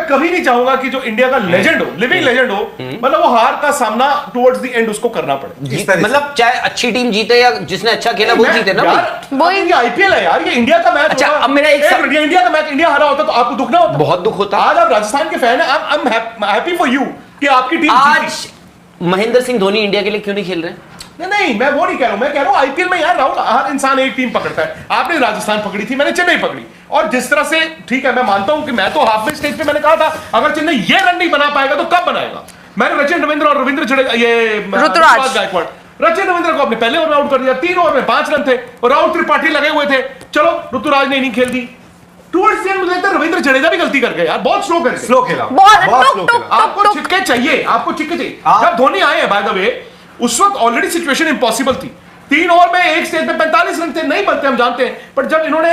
कभी नहीं चाहूंगा कि जो इंडिया का लेजेंड हो, लिविंग लेजेंड हो, मतलब वो हार का सामना टुवर्ड्स द एंड उसको करना पड़े। मतलब चाहे अच्छी टीम जीते या जिसने अच्छा खेला वो जीते ना भाई। ये आईपीएल है यार, ये इंडिया का मैच। अच्छा अब मेरा इंडिया का मैच इंडिया हारा होता तो आपको दुख ना होता? बहुत दुख होता। आज आप राजस्थान के फैन है, I am happy for you कि आपकी टीम आज महेंद्र सिंह धोनी इंडिया के लिए क्यों नहीं खेल रहे? नहीं, मैं वो नहीं कह रहा हूं, मैं कह रहा हूं आईपीएल में यार राहुल, हर इंसान एक टीम पकड़ता है। आपने राजस्थान पकड़ी थी, मैंने चेन्नई पकड़ी, और जिस तरह से, ठीक है मैं मानता हूं कि मैं तो हाफ में स्टेज पे मैंने कहा था अगर चेन्नई ये रन नहीं बना पाएगा तो कब बनाएगा। मैंने रचिन रविंद्र और रविंद्र जडेजा, ये ऋतुराज गायकवाड़, रचिन रविंद्र को अपने पहले ओवर में आउट कर दिया, 3 ओवर में 5 रन थे और राहुल त्रिपाठी लगे हुए थे। चलो ऋतुराज ने इनिंग खेल दी। टुवर्ड्स द एंड मुझे लगता है रविंद्र जडेजा भी गलती कर गए यार, बहुत स्लो खेला। आपको छिक्के चाहिए, आपको छिक्के चाहिए। जब धोनी आए हैं बाय द वे, उस वक्त ऑलरेडी सिचुएशन इंपॉसिबल थी। 3 ओवर में एक स्टेज पे 45 रन थे, नहीं बनते हम जानते हैं, पर जब इन्होंने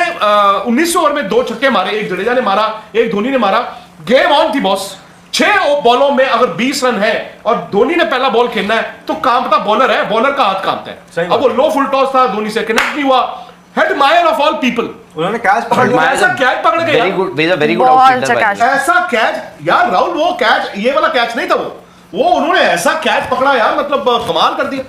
19 ओवर में 2 छक्के मारे, एक जडेजा ने मारा, एक धोनी ने मारा, गेम ऑन थी बॉस। 6 बॉलों में अगर 20 रन है और धोनी ने पहला बॉल खेलना है तो कांपता बॉलर है, बॉलर का हाथ कांपता है। अब वो लो फुल टॉस था, धोनी से कनेक्ट नहीं हुआ। Head Mayar of all people, उन्होंने कैच पकड़ लिया, ऐसा कैच पकड़ गया, वेरी गुड आउटफील्डर, ऐसा कैच यार राहुल, वो कैच ये वाला कैच नहीं था, वो उन्होंने ऐसा कैच पकड़ा यार, मतलब कमाल कर दिया।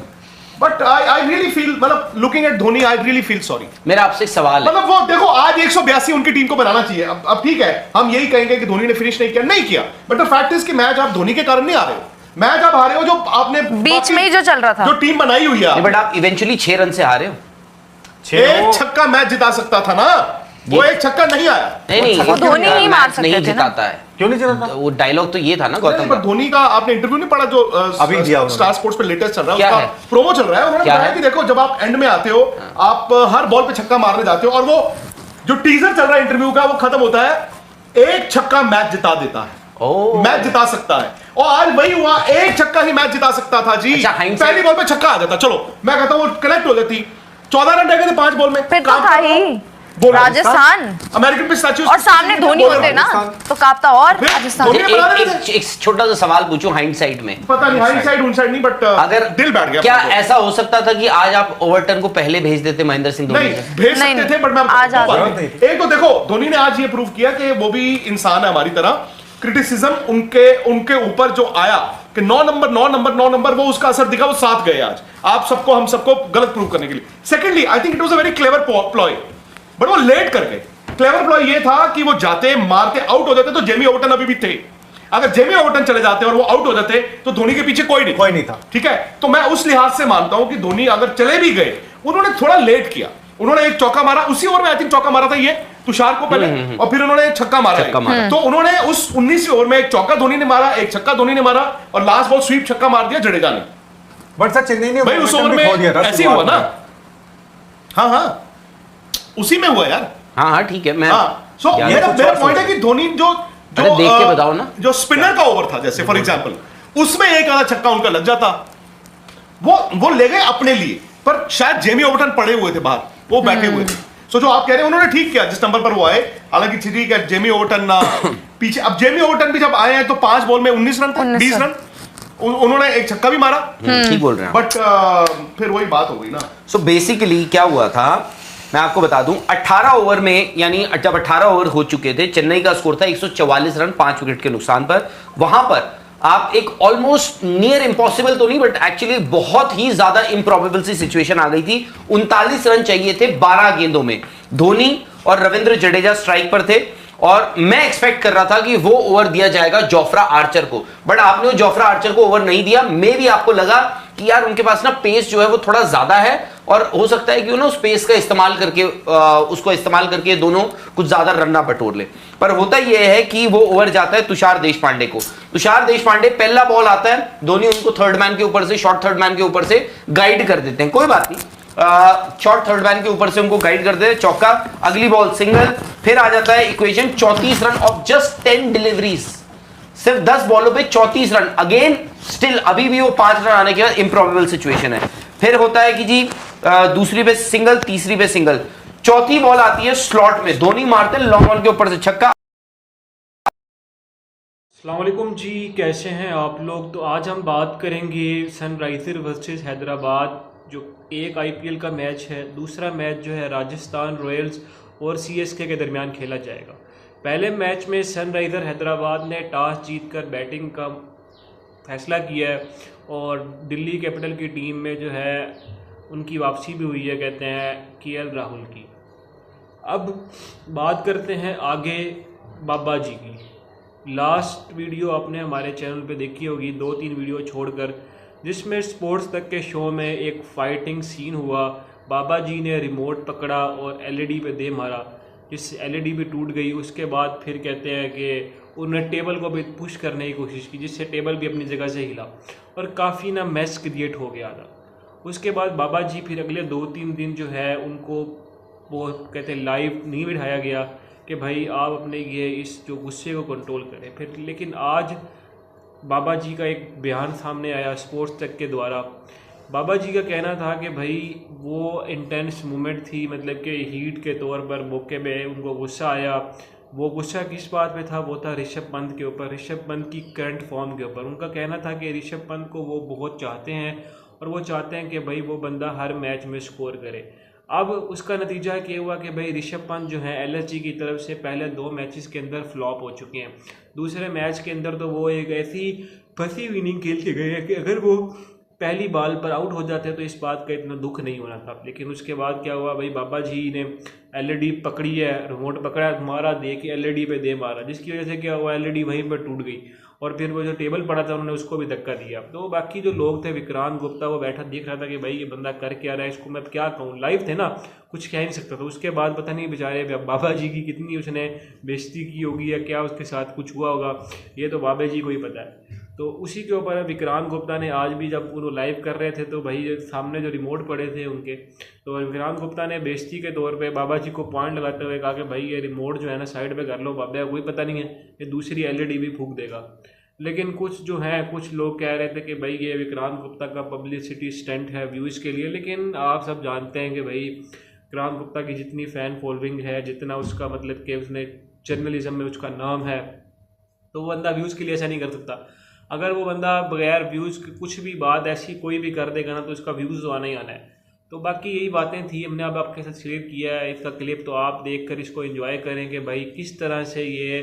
बट आई रियली फील, मतलब looking at Dhoni I really feel sorry. मेरा आपसे एक सवाल है, मतलब वो देखो आज 182 उनकी टीम को बनाना चाहिए। अब ठीक है, हम यही कहेंगे कि धोनी ने फिनिश नहीं किया, बट द फैक्ट इज कि मैच आप धोनी के कारण नहीं आ रहे हो, मैच आप हारे हो जो आपने बीच में ही जो चल रहा था, जो टीम बनाई हुई है, बट आप इवेंचुअली 6 रन से हारे हो। एक छक्का मैच जिता सकता था ना, वो एक छक्का नहीं आया। नहीं धोनी ही मार सकते थे ना, जिताता है, क्यों नहीं जिताता? वो डायलॉग तो ये था ना गौतम, पर धोनी का आपने इंटरव्यू नहीं पढ़ा जो अभी दिया स्टार स्पोर्ट्स पे लेटेस्ट चल रहा है, उसका प्रोमो चल रहा है। उन्होंने बताया कि देखो जब आप एंड में आते हो, आप हर बॉल पे छक्का मारने जाते हो, और वो जो टीजर चल रहा है इंटरव्यू का, वो खत्म होता है एक छक्का मैच जिता देता है, मैच जिता सकता है। और आज वही हुआ, एक छक्का ही मैच जिता सकता था जी। पहली बॉल पे छक्का आ जाता, चलो मैं कहता हूँ कनेक्ट हो जाती, 14 रन रह गए थे 5 बॉल में, फिर तो था ही राजस्थान, अमेरिकन पिस्ताचियोस, और सामने धोनी होते ना तो कापता और राजस्थान। एक छोटा सा सवाल पूछूं हाइंडसाइट में, पता नहीं हाइंडसाइट उनसाइड नहीं, बट अगर दिल बैठ गया, क्या ऐसा हो सकता था कि आज आप ओवरटर्न को पहले भेज देते महेंद्र सिंह धोनी? नहीं भेज सकते थे, बट मैं आज एक तो देखो धोनी ने आज ये प्रूव किया कि वो भी इंसान है हमारी तरह। क्रिटिसिज्म उनके ऊपर जो आया कि 9 नंबर वो उसका असर दिखा, वो साथ गए आज आप सबको, हम सबको गलत प्रूव करने के लिए। Secondly I think it was a very clever ploy, but वो लेट कर गए। क्लेवर प्लॉय ये था कि वो जाते मारते आउट हो जाते तो जेमी ओवरटन अभी भी थे, अगर जेमी ओवरटन चले जाते और वो आउट हो जाते तो धोनी के पीछे कोई नहीं था, ठीक है। तो मैं उस लिहाज से मानता हूं कि धोनी अगर चले भी गए, उन्होंने थोड़ा लेट किया, उन्होंने एक चौका मारा उसी ओवर में, आई थिंक चौका मारा था ये तुषार को पहले, और फिर उन्होंने छक्का मारा। तो उन्होंने उस 19वें ओवर में एक चौका धोनी ने मारा, एक छक्का धोनी ने मारा, और लास्ट बॉल स्वीप छक्का मार दिया जडेजा ने। बट सर चेन्नई ने भाई उस ओवर में ऐसे हुआ ना, हाँ उसी में हुआ यार, हाँ ठीक है। मैं सो मेरा पॉइंट है कि धोनी जो देख के बताओ ना, जो स्पिनर का ओवर था जैसे फॉर एग्जांपल, उसमें एक आधा छक्का उनका लग जाता, वो ले गए अपने लिए, पर शायद जेमी ओवरटन पड़े हुए थे बाहर, वो बैठे हुए थे। सो जो आप कह रहे हैं उन्होंने ठीक किया जिस नंबर पर वो आए, हालांकि ठीक है जेमी ओवरटन पीछे, अब जेमी ओवरटन भी जब आए हैं तो 5 बॉल में 19 रन थे, 20 रन, उन्होंने एक छक्का भी मारा, ठीक बोल रहे हैं, बट फिर वही बात हो गई ना। सो बेसिकली क्या हुआ था मैं आपको बता दूं, 18 ओवर में, यानी जब 18 ओवर हो चुके थे, चेन्नई का स्कोर था 144 रन 5 विकेट के नुकसान पर। वहां पर आप एक ऑलमोस्ट नियर इम्पॉसिबल तो नहीं, बट एक्चुअली बहुत ही ज्यादा इम्प्रॉबेबल सी सिचुएशन आ गई थी। 39 रन चाहिए थे 12 गेंदों में, धोनी और रविंद्र जडेजा स्ट्राइक पर थे, और मैं एक्सपेक्ट कर रहा था कि वो ओवर दिया जाएगा जोफ्रा आर्चर को, बट आपने वो जोफ्रा आर्चर को ओवर नहीं दिया। मे भी आपको लगा कि यार उनके पास ना पेस जो है वो थोड़ा ज्यादा है, और हो सकता है कि उन्हें उस पेस का इस्तेमाल करके उसको इस्तेमाल करके दोनों कुछ ज्यादा रन ना बटोर ले। पर होता यह है कि वो ओवर जाता है तुषार देशपांडे को। तुषार देशपांडे, पहला बॉल आता है, धोनी उनको थर्ड मैन के ऊपर से, शॉर्ट थर्ड मैन के ऊपर से गाइड कर देते हैं, कोई बात नहीं, शॉर्ट थर्ड मैन के ऊपर से उनको गाइड करते हैं, चौका, अगली बॉल सिंगल, फिर आ जाता है equation 34 run of just 10 deliveries, सिर्फ 10 बॉलों पे 34 रन। अगेन स्टिल अभी भी वो 5 रन आने के बाद इम्प्रॉबेबल सिचुएशन है। फिर होता है कि जी दूसरी पे सिंगल, तीसरी पे सिंगल, चौथी बॉल आती है स्लॉट में, धोनी मारते हैं लॉन्ग ऑन के ऊपर से छक्का। अस्सलाम वालेकुम जी, कैसे हैं आप लोग। तो आज हम बात करेंगे सनराइजर वर्सेस हैदराबाद, जो एक आईपीएल का मैच है, दूसरा मैच जो है राजस्थान रॉयल्स और सीएसके के दरमियान खेला जाएगा। पहले मैच में सनराइज़र हैदराबाद ने टॉस जीतकर बैटिंग का फैसला किया है और दिल्ली कैपिटल की टीम में जो है उनकी वापसी भी हुई है, कहते हैं केएल राहुल की। अब बात करते हैं आगे बाबा जी की। लास्ट वीडियो आपने हमारे चैनल पे देखी होगी, 2-3 वीडियो छोड़कर, जिसमें स्पोर्ट्स तक के शो में एक फाइटिंग सीन हुआ। बाबा जी ने रिमोट पकड़ा और एलईडी पे दे मारा, जिससे एलईडी भी टूट गई। उसके बाद फिर कहते हैं कि उन्होंने टेबल को भी पुश करने की कोशिश की, जिससे टेबल भी अपनी जगह से हिला और काफ़ी ना मैस क्रिएट हो गया था। उसके बाद बाबा जी फिर अगले 2-3 दिन जो है उनको वो कहते हैं लाइव नहीं बिठाया गया कि भाई आप अपने ये इस जो गुस्से को कंट्रोल करें। फिर लेकिन आज बाबा जी का एक बयान सामने आया स्पोर्ट्स तक के द्वारा। बाबा जी का कहना था कि भाई वो इंटेंस मोमेंट थी, मतलब कि हीट के तौर पर मौके पे उनको गुस्सा आया। वो गुस्सा किस बात पे था? वो था ऋषभ पंत के ऊपर, ऋषभ पंत की करंट फॉर्म के ऊपर। उनका कहना था कि ऋषभ पंत को वो बहुत चाहते हैं और वो चाहते हैं कि भाई वो बंदा हर मैच में स्कोर करे। अब उसका नतीजा क्या हुआ कि भाई ऋषभ पंत जो है एलएसजी की तरफ से पहले 2 मैचेस के अंदर फ्लॉप हो चुके हैं। दूसरे मैच के अंदर तो वो एक ऐसी फंसी हुई इनिंग खेल के गए हैं कि अगर वो पहली बॉल पर आउट हो जाते तो इस बात का इतना दुख नहीं होना था। लेकिन उसके बाद क्या हुआ भाई, बाबा जी ने एलईडी पकड़ी है, रिमोट पकड़ा, मारा, दे के एलईडी पे दे मारा, जिसकी वजह से क्या हुआ, एलईडी वहीं पर टूट गई और फिर वो जो टेबल पड़ा था उन्होंने उसको भी धक्का दिया। तो बाकी जो लोग थे, विक्रांत गुप्ता, वो बैठा देख रहा था कि भाई ये बंदा कर क्या रहा है, इसको मैं क्या कहूँ। लाइव थे ना, कुछ कह नहीं सकता था। उसके बाद पता नहीं बेचारे बाबा जी की कितनी उसने बेइज्जती की होगी या क्या उसके साथ कुछ हुआ होगा, ये तो बाबा जी को ही पता है। तो उसी के ऊपर विक्रांत गुप्ता ने आज भी, जब वो लाइव कर रहे थे तो भाई सामने जो रिमोट पड़े थे उनके, तो विक्रांत गुप्ता ने बेइज्जती के तौर पे बाबा जी को पॉइंट लगाते हुए कहा कि भाई ये रिमोट जो है ना साइड पे कर लो, बाबा कोई पता नहीं है ये दूसरी एलईडी भी फूंक देगा। लेकिन कुछ जो है, कुछ लोग कह रहे थे कि भाई ये विक्रांत गुप्ता का पब्लिसिटी स्टंट है व्यूज़ के लिए। लेकिन आप सब जानते हैं कि भाई विक्रांत गुप्ता की जितनी फ़ैन फॉलोइंग है, जितना उसका मतलब कि उसने जर्नलिज्म में उसका नाम है, तो वो बंदा व्यूज़ के लिए ऐसा नहीं कर सकता। अगर वो बंदा बगैर व्यूज़ के कुछ भी बात ऐसी कोई भी कर देगा ना, तो उसका व्यूज़ तो आना ही आना है। तो बाकी यही बातें थी, हमने अब आपके साथ शेयर किया है इसका क्लिप, तो आप देखकर इसको एंजॉय करें कि भाई किस तरह से ये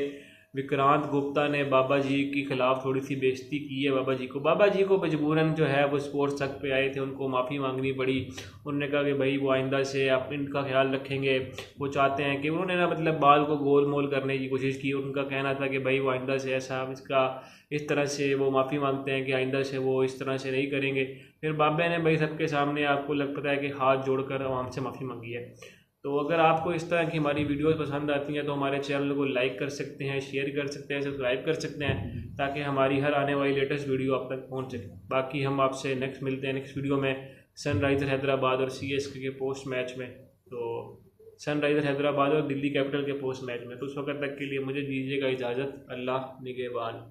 विक्रांत गुप्ता ने बाबा जी के खिलाफ थोड़ी सी बेइज्जती की है। बाबा जी को मजबूरन जो है वो स्पोर्ट्स तक पे आए थे, उनको माफ़ी मांगनी पड़ी। उन्होंने कहा कि भाई वो आइंदा से आप इनका ख्याल रखेंगे। वो चाहते हैं कि उन्होंने ना मतलब बाल को गोल मोल करने की कोशिश की। उनका कहना था कि भाई वो आइंदा से ऐसा इसका इस तरह से वो माफ़ी मांगते हैं कि आइंदा से वो इस तरह से नहीं करेंगे। फिर बाबा ने भाई सबके सामने आपको लग पता है कि हाथ जोड़कर हमसे माफ़ी मांगी है। तो अगर आपको इस तरह की हमारी वीडियोस पसंद आती हैं तो हमारे चैनल को लाइक कर सकते हैं, शेयर कर सकते हैं, सब्सक्राइब कर सकते हैं, ताकि हमारी हर आने वाली लेटेस्ट वीडियो आप तक पहुंच सके। बाकी हम आपसे नेक्स्ट मिलते हैं नेक्स्ट वीडियो में सनराइज़र हैदराबाद और सीएसके के पोस्ट मैच में। तो सनराइज़र हैदराबाद और दिल्ली कैपिटल के पोस्ट मैच में। तो उस वक्त तक के लिए मुझे दीजिएगा इजाज़त। अल्लाह निगहबान।